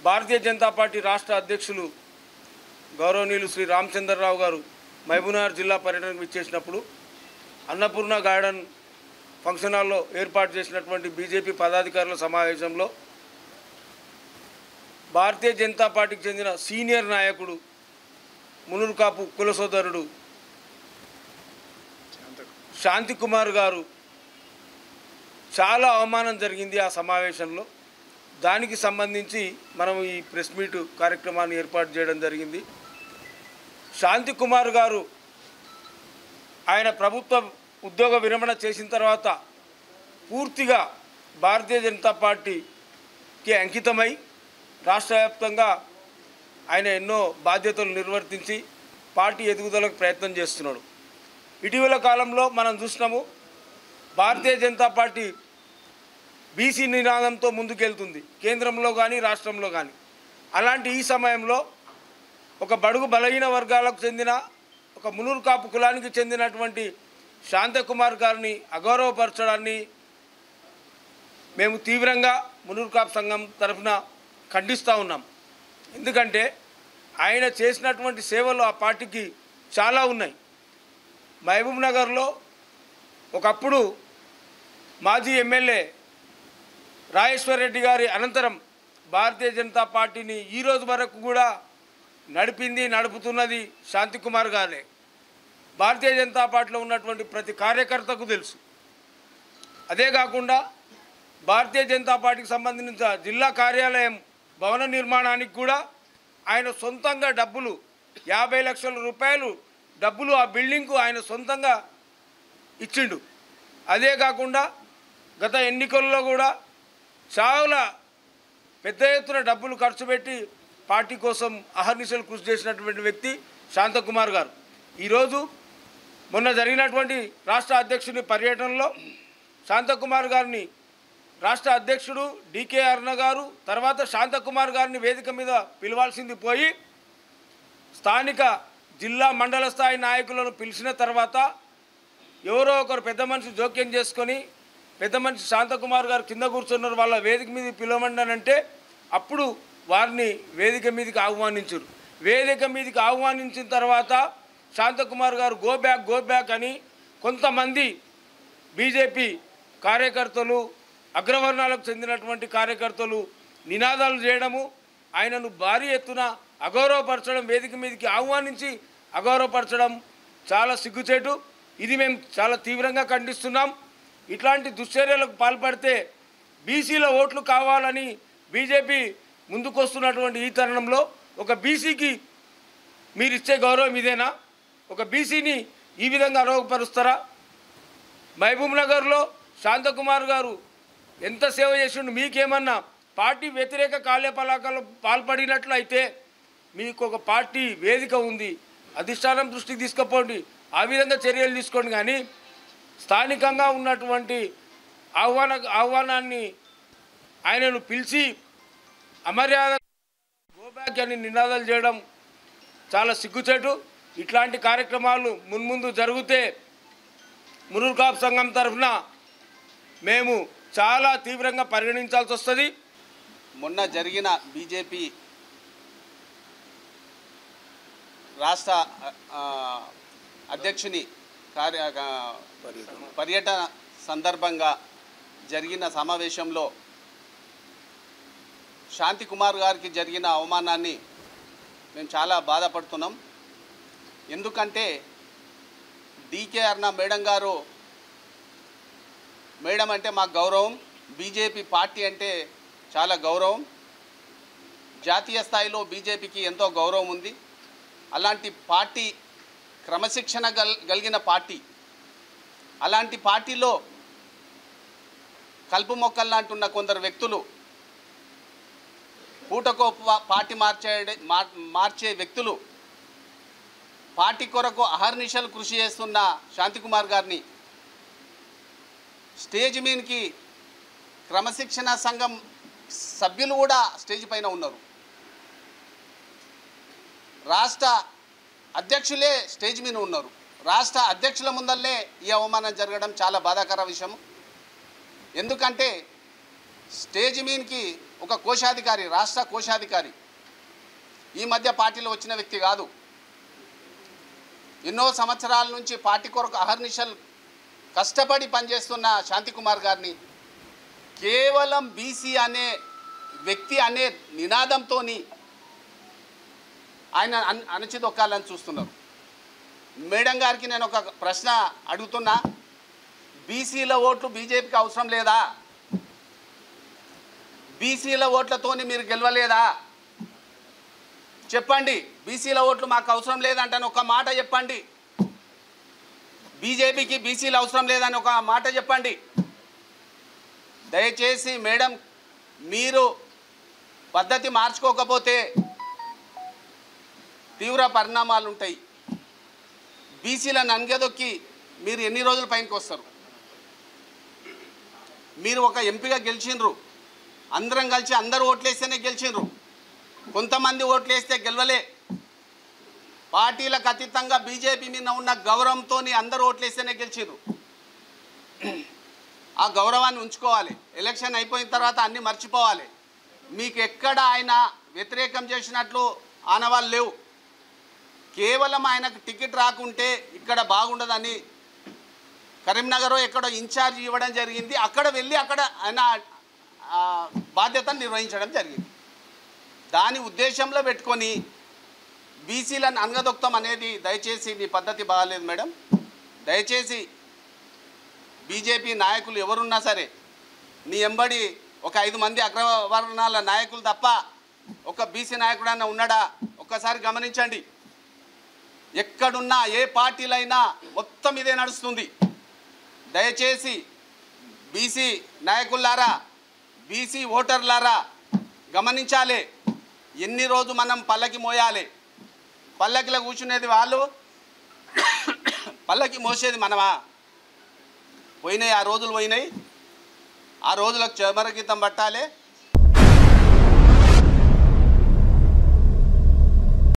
Bharatiya Janata party రాష్ట్ర అధ్యక్షులు గౌరవనీయులు శ్రీ రామచంద్రరావు గారు మహబూబ్నగర్ జిల్లా పర్యటనకు ఇచ్చేసినప్పుడు అన్నపూర్ణ గార్డెన్ ఫంక్షన్ హాల్లో ఏర్పాటు చేసినటువంటి బీజేపీ పదాధికారుల సమావేశంలో భారతీయ జనతా పార్టీకి చెందిన సీనియర్ నాయకుడు మునూరు కాపు కుల సోదరుడు శాంతికుమార్ గారు చాలా అవమానం జరిగింది ఆ సమావేశంలో. దానికి సంబంధించి మనం ఈ ప్రెస్ మీట్ కార్యక్రమాన్ని ఏర్పాటు చేయడం జరిగింది. శాంతికుమార్ గారు ఆయన ప్రభుత్వ ఉద్యోగ విరమణ చేసిన తర్వాత పూర్తిగా భారతీయ జనతా పార్టీకి అంకితమై రాష్ట్ర వ్యాప్తంగా ఆయన ఎన్నో బాధ్యతలు నిర్వర్తించి పార్టీ ఎదుగుదలకు ప్రయత్నం చేస్తున్నాడు. ఇటీవల కాలంలో మనం చూసినాము, భారతీయ జనతా పార్టీ బీసీ నినాదంతో ముందుకెళ్తుంది, కేంద్రంలో కానీ రాష్ట్రంలో కానీ. అలాంటి ఈ సమయంలో ఒక బడుగు బలహీన వర్గాలకు చెందిన ఒక మునూరు కాపు కులానికి చెందినటువంటి శాంతకుమార్ గారిని అగౌరవపరచడాన్ని మేము తీవ్రంగా మునూరు కాపు సంఘం తరఫున ఖండిస్తూ ఉన్నాం. ఎందుకంటే ఆయన చేసినటువంటి సేవలు ఆ పార్టీకి చాలా ఉన్నాయి. మహబూబ్ నగర్లో ఒకప్పుడు మాజీ ఎమ్మెల్యే రాజేశ్వర్ రెడ్డి గారి అనంతరం భారతీయ జనతా పార్టీని ఈరోజు వరకు కూడా నడుపుతున్నది శాంతికుమార్ గారే. భారతీయ జనతా పార్టీలో ఉన్నటువంటి ప్రతి కార్యకర్తకు తెలుసు. అదే కాకుండా భారతీయ జనతా పార్టీకి సంబంధించిన జిల్లా కార్యాలయం భవన నిర్మాణానికి కూడా ఆయన సొంతంగా డబ్బులు 50 లక్షల రూపాయలు డబ్బులు ఆ బిల్డింగ్కు ఆయన సొంతంగా ఇచ్చిండు. అదే కాకుండా గత ఎన్నికల్లో కూడా చాలా పెద్ద ఎత్తున డబ్బులు ఖర్చు పెట్టి పార్టీ కోసం అహర్నిశలు కృషి చేసినటువంటి వ్యక్తి శాంతకుమార్ గారు. ఈరోజు మొన్న జరిగినటువంటి రాష్ట్ర అధ్యక్షుని పర్యటనలో శాంతకుమార్ గారిని రాష్ట్ర అధ్యక్షుడు డికే అరుణ గారు తర్వాత శాంతకుమార్ గారిని వేదిక మీద పిలవాల్సింది పోయి స్థానిక జిల్లా మండల స్థాయి నాయకులను పిలిచిన తర్వాత ఎవరో ఒకరు పెద్ద మనిషి జోక్యం చేసుకొని పెద్ద మనిషి శాంతకుమార్ గారు కింద కూర్చున్నారు, వాళ్ళ వేదిక మీద పిలవమన్నానంటే అప్పుడు వారిని వేదిక మీదకి ఆహ్వానించారు. వేదిక మీదకి ఆహ్వానించిన తర్వాత శాంతకుమార్ గారు గో బ్యాక్ అని కొంతమంది బీజేపీ కార్యకర్తలు అగ్రవర్ణాలకు చెందినటువంటి కార్యకర్తలు నినాదాలు చేయడము, ఆయనను భారీ ఎత్తున అగౌరవపరచడం, వేదిక మీదకి ఆహ్వానించి అగౌరవపరచడం చాలా సిగ్గుచేటు. ఇది మేము చాలా తీవ్రంగా ఖండిస్తున్నాం. ఇట్లాంటి దుశ్చర్యలకు పాల్పడితే బీసీల ఓట్లు కావాలని బీజేపీ ముందుకొస్తున్నటువంటి ఈ తరుణంలో ఒక బీసీకి మీరు ఇచ్చే గౌరవం ఇదేనా? ఒక బీసీని ఈ విధంగా అరోగపరుస్తారా? మహబూబ్ నగర్లో శాంతకుమార్ గారు ఎంత సేవ చేసిండు, మీకేమన్నా పార్టీ వ్యతిరేక కార్యకలాపాలు పాల్పడినట్లయితే మీకు ఒక పార్టీ వేదిక ఉంది, అధిష్టానం దృష్టికి తీసుకుపోండి, ఆ విధంగా చర్యలు తీసుకోండి. కానీ స్థానికంగా ఉన్నటువంటి ఆహ్వానాన్ని ఆయనను పిలిచి అమర్యాద గోబ్యాక్ అని నినాదాలు చేయడం చాలా సిగ్గుచేటు. ఇట్లాంటి కార్యక్రమాలు మున్ముందు జరిగితే మునూరు కాపు సంఘం తరఫున మేము చాలా తీవ్రంగా పరిగణించాల్సి వస్తుంది. మొన్న జరిగిన బీజేపీ రాష్ట్ర అధ్యక్షుని పర్యటన సందర్భంగా జరిగిన సమావేశంలో శాంతికుమార్ గారికి జరిగిన అవమానాన్ని మేము చాలా బాధపడుతున్నాం. ఎందుకంటే డికే అరుణ మేడం గారు, మేడం అంటే మాకు గౌరవం, బీజేపీ పార్టీ అంటే చాలా గౌరవం, జాతీయ స్థాయిలో బీజేపీకి ఎంతో గౌరవం ఉంది. అలాంటి పార్టీ క్రమశిక్షణ కలిగిన పార్టీ, అలాంటి పార్టీలో కలుపు మొక్కల్లాంటున్న కొందరు వ్యక్తులు, పూటకో పార్టీ మార్చే వ్యక్తులు, పార్టీ కొరకు అహర్నిశలు కృషి చేస్తున్న శాంతికుమార్ గారిని స్టేజ్ మీదకి క్రమశిక్షణ సంఘం సభ్యులు కూడా స్టేజ్ పైన ఉన్నారు, రాష్ట్ర అధ్యక్షులే స్టేజ్ మీద ఉన్నారు. రాష్ట్ర అధ్యక్షుల ముందల్లే ఈ అవమానం జరగడం చాలా బాధాకర విషయం. ఎందుకంటే స్టేజ్ మీన్కి ఒక కోశాధికారి, రాష్ట్ర కోశాధికారి, ఈ మధ్య పార్టీలో వచ్చిన వ్యక్తి కాదు. ఎన్నో సంవత్సరాల నుంచి పార్టీ కొరకు అహర్నిశలు కష్టపడి పనిచేస్తున్న శాంతికుమార్ గారిని కేవలం బీసీ అనే వ్యక్తి అనే నినాదంతో ఆయన అణచిదొక్కాలని చూస్తున్నారు. మేడం గారికి నేను ఒక ప్రశ్న అడుగుతున్నా, బీసీల ఓట్లు బీజేపీకి అవసరం లేదా? బీసీల ఓట్లతోని మీరు గెలవలేదా? చెప్పండి. బీసీల ఓట్లు మాకు అవసరం లేదంటని ఒక మాట చెప్పండి. బీజేపీకి బీసీలు అవసరం లేదని ఒక మాట చెప్పండి. దయచేసి మేడం, మీరు పద్ధతి మార్చుకోకపోతే తీవ్ర పరిణామాలు ఉంటాయి. బీసీలను అనగదొక్కి మీరు ఎన్ని రోజుల పైనకి వస్తారు? మీరు ఒక ఎంపీగా గెలిచిండ్రు, అందరం కలిసి అందరూ ఓట్లేస్తేనే గెలిచిండ్రు. కొంతమంది ఓట్లేస్తే గెలవలే. పార్టీలకు అతీతంగా బీజేపీ మీద ఉన్న గౌరవంతో అందరూ ఓట్లేస్తేనే గెలిచిండ్రు. ఆ గౌరవాన్ని ఉంచుకోవాలి. ఎలక్షన్ అయిపోయిన తర్వాత అన్నీ మర్చిపోవాలి. మీకు ఎక్కడ ఆయన వ్యతిరేకం చేసినట్లు ఆనవాళ్ళు లేవు. కేవలం ఆయనకు టికెట్ రాకుంటే ఇక్కడ బాగుండదని కరీంనగర్ ఎక్కడో ఇన్ఛార్జ్ ఇవ్వడం జరిగింది. అక్కడ వెళ్ళి అక్కడ ఆయన బాధ్యతను నిర్వహించడం జరిగింది. దాని ఉద్దేశంలో పెట్టుకొని బీసీలను అనగదొక్తం అనేది దయచేసి మీ పద్ధతి బాగాలేదు మేడం. దయచేసి బీజేపీ నాయకులు ఎవరున్నా సరే, నీ ఎంబడి ఒక 5 మంది అగ్రవర్ణాల నాయకులు తప్ప ఒక బీసీ నాయకుడన్నా ఉన్నాడా? ఒక్కసారి గమనించండి. ఎక్కడున్నా ఏ పార్టీలైనా మొత్తం ఇదే నడుస్తుంది. దయచేసి బీసీ నాయకులారా, బీసీ ఓటర్లారా గమనించాలి. ఎన్ని రోజు మనం పల్లకి మోయాలి? పల్లకిలో కూర్చునేది వాళ్ళు, పల్లకి మోసేది మనమా? పోయినాయి, ఆ రోజులు పోయినాయి. ఆ రోజులకు చమరగీతం పట్టాలి.